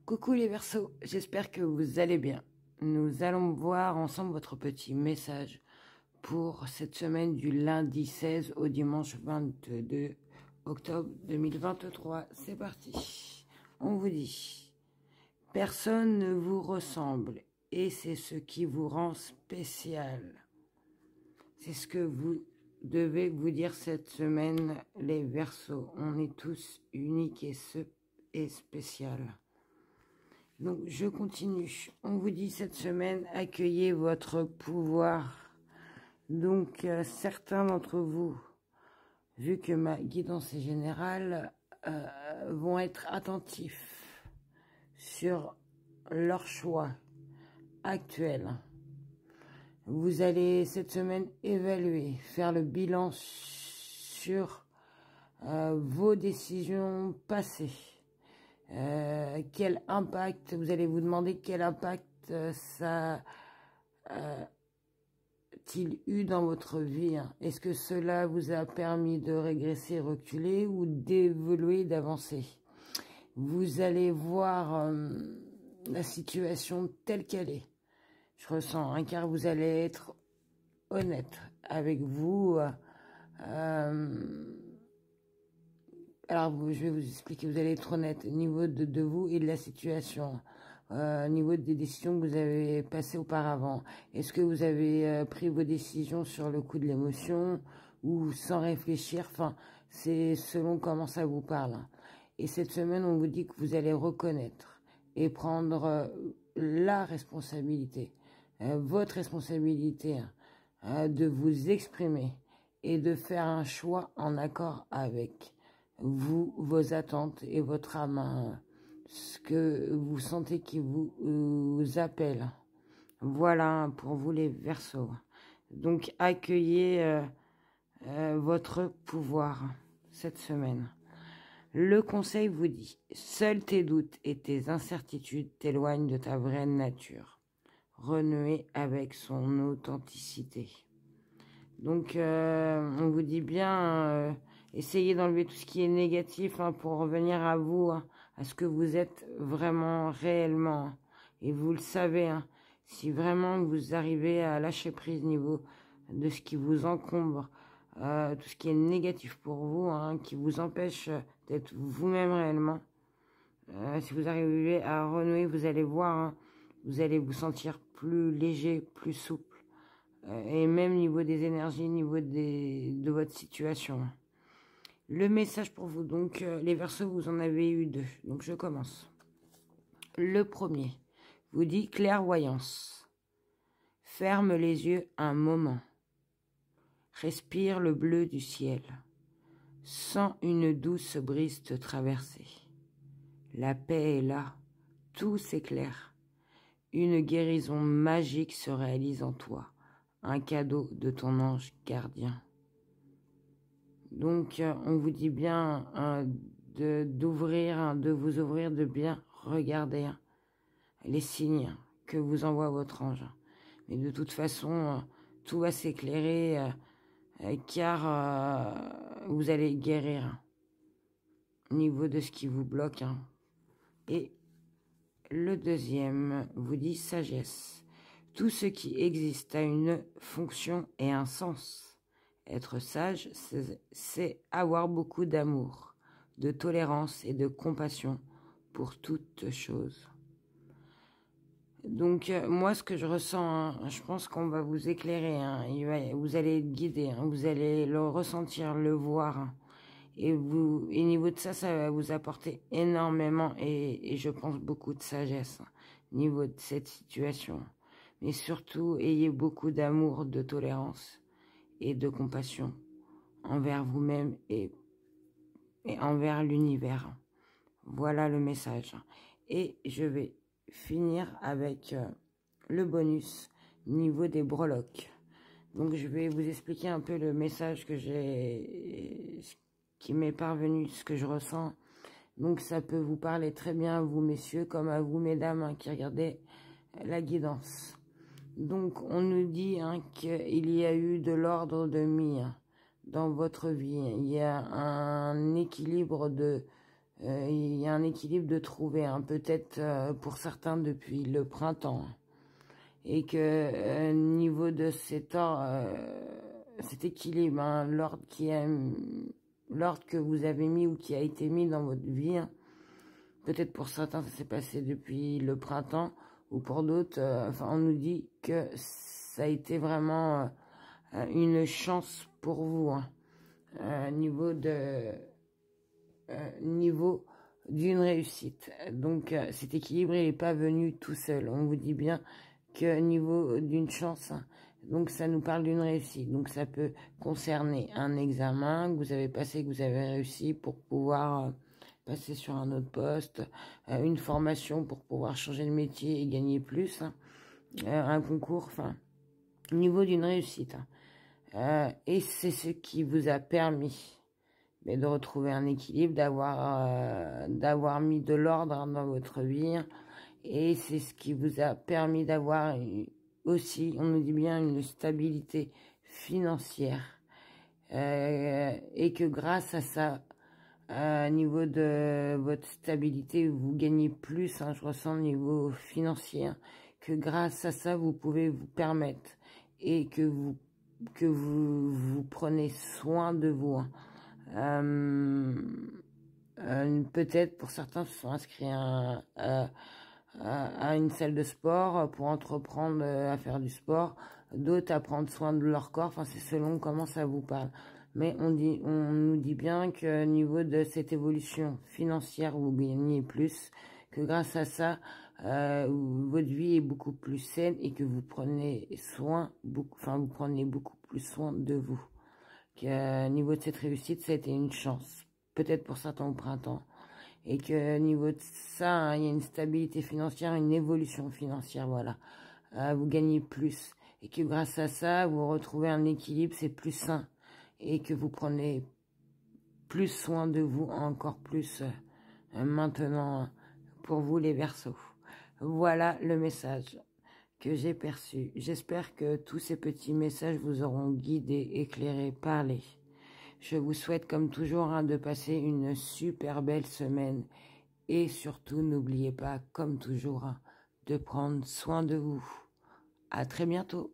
Coucou les Verseaux, j'espère que vous allez bien. Nous allons voir ensemble votre petit message pour cette semaine du lundi 16 au dimanche 22 octobre 2023. C'est parti. On vous dit, personne ne vous ressemble et c'est ce qui vous rend spécial. C'est ce que vous devez vous dire cette semaine, les Verseaux. On est tous uniques et spécial. Donc, je continue. On vous dit cette semaine, accueillez votre pouvoir. Donc, certains d'entre vous, vu que ma guidance est générale, vont être attentifs sur leur choix actuel. Vous allez cette semaine évaluer, faire le bilan sur vos décisions passées. Quel impact, vous allez vous demander quel impact ça a-t-il eu dans votre vie, hein? Est-ce que cela vous a permis de régresser, reculer ou d'évoluer, d'avancer? Vous allez voir la situation telle qu'elle est. Je ressens, hein, car vous allez être honnête avec vous. Alors, je vais vous expliquer, vous allez être honnête au niveau de vous et de la situation, au niveau des décisions que vous avez passées auparavant. Est-ce que vous avez pris vos décisions sur le coup de l'émotion ou sans réfléchir? Enfin, c'est selon comment ça vous parle. Et cette semaine, on vous dit que vous allez reconnaître et prendre la responsabilité, votre responsabilité, de vous exprimer et de faire un choix en accord avec vous, vos attentes et votre âme, ce que vous sentez qui vous appelle. Voilà pour vous les Verseaux. Donc accueillez votre pouvoir cette semaine. Le conseil vous dit, seuls tes doutes et tes incertitudes t'éloignent de ta vraie nature. Renouer avec son authenticité. Donc, on vous dit bien, essayez d'enlever tout ce qui est négatif, hein, pour revenir à vous, hein, à ce que vous êtes vraiment, réellement. Et vous le savez, hein, si vraiment vous arrivez à lâcher prise niveau de ce qui vous encombre, tout ce qui est négatif pour vous, hein, qui vous empêche d'être vous-même réellement, si vous arrivez à renouer, vous allez voir, hein, vous allez vous sentir plus léger, plus souple. Et même niveau des énergies, niveau de votre situation. Le message pour vous, donc les Verseaux, vous en avez eu deux, donc je commence. Le premier vous dit clairvoyance. Ferme les yeux un moment. Respire le bleu du ciel. Sens une douce brise te traverser. La paix est là, tout s'éclaire. Une guérison magique se réalise en toi. Un cadeau de ton ange gardien. Donc, on vous dit bien d'ouvrir, de vous ouvrir, de bien regarder les signes que vous envoie votre ange. Mais de toute façon, tout va s'éclairer, car vous allez guérir au niveau de ce qui vous bloque. Et le deuxième vous dit sagesse. Tout ce qui existe a une fonction et un sens. Être sage, c'est avoir beaucoup d'amour, de tolérance et de compassion pour toutes choses. Donc, moi, ce que je ressens, hein, je pense qu'on va vous éclairer. Hein, vous allez être guidé, hein, vous allez le ressentir, le voir. Hein, et au niveau de ça, ça va vous apporter énormément et je pense beaucoup de sagesse, hein, au niveau de cette situation. Mais surtout, ayez beaucoup d'amour, de tolérance et de compassion envers vous-même et envers l'univers. Voilà le message. Et je vais finir avec le bonus niveau des breloques. Donc, je vais vous expliquer un peu le message que qui m'est parvenu, ce que je ressens. Donc, ça peut vous parler très bien à vous, messieurs, comme à vous, mesdames, hein, qui regardez la guidance. Donc, on nous dit, hein, qu'il y a eu de l'ordre de mis, hein, dans votre vie. Il y a un équilibre il y a un équilibre de trouver, hein, peut-être pour certains depuis le printemps. Et que niveau de cet équilibre, hein, l'ordre que vous avez mis ou qui a été mis dans votre vie, hein, peut-être pour certains ça s'est passé depuis le printemps, ou pour d'autres, enfin on nous dit que ça a été vraiment une chance pour vous, hein, niveau d'une réussite. Donc cet équilibre il n'est pas venu tout seul. On vous dit bien que niveau d'une chance, hein, donc ça nous parle d'une réussite. Donc ça peut concerner un examen que vous avez passé, que vous avez réussi pour pouvoir passer sur un autre poste, une formation pour pouvoir changer de métier et gagner plus, hein, un concours, enfin, niveau d'une réussite. Hein. Et c'est ce qui vous a permis de retrouver un équilibre, d'avoir mis de l'ordre, hein, dans votre vie. Et c'est ce qui vous a permis d'avoir aussi, on nous dit bien, une stabilité financière. Et que grâce à ça, au niveau de votre stabilité, vous gagnez plus, hein, je ressens au niveau financier, hein, que grâce à ça, vous pouvez vous permettre et que vous prenez soin de vous. Hein. Peut-être pour certains se sont inscrits à une salle de sport pour entreprendre à faire du sport, d'autres à prendre soin de leur corps, enfin c'est selon comment ça vous parle. Mais on nous dit bien que au niveau de cette évolution financière, vous gagnez plus, que grâce à ça, votre vie est beaucoup plus saine et que vous prenez vous prenez beaucoup plus soin de vous. Qu'au niveau de cette réussite, ça a été une chance, peut-être pour certains au printemps. Et que au niveau de ça, hein, il y a une stabilité financière, une évolution financière, voilà. Vous gagnez plus. Et que grâce à ça, vous retrouvez un équilibre, c'est plus sain. Et que vous prenez plus soin de vous, encore plus maintenant, pour vous les Verseaux. Voilà le message que j'ai perçu. J'espère que tous ces petits messages vous auront guidé, éclairé, parlé. Je vous souhaite comme toujours, hein, de passer une super belle semaine et surtout n'oubliez pas comme toujours, hein, de prendre soin de vous. À très bientôt.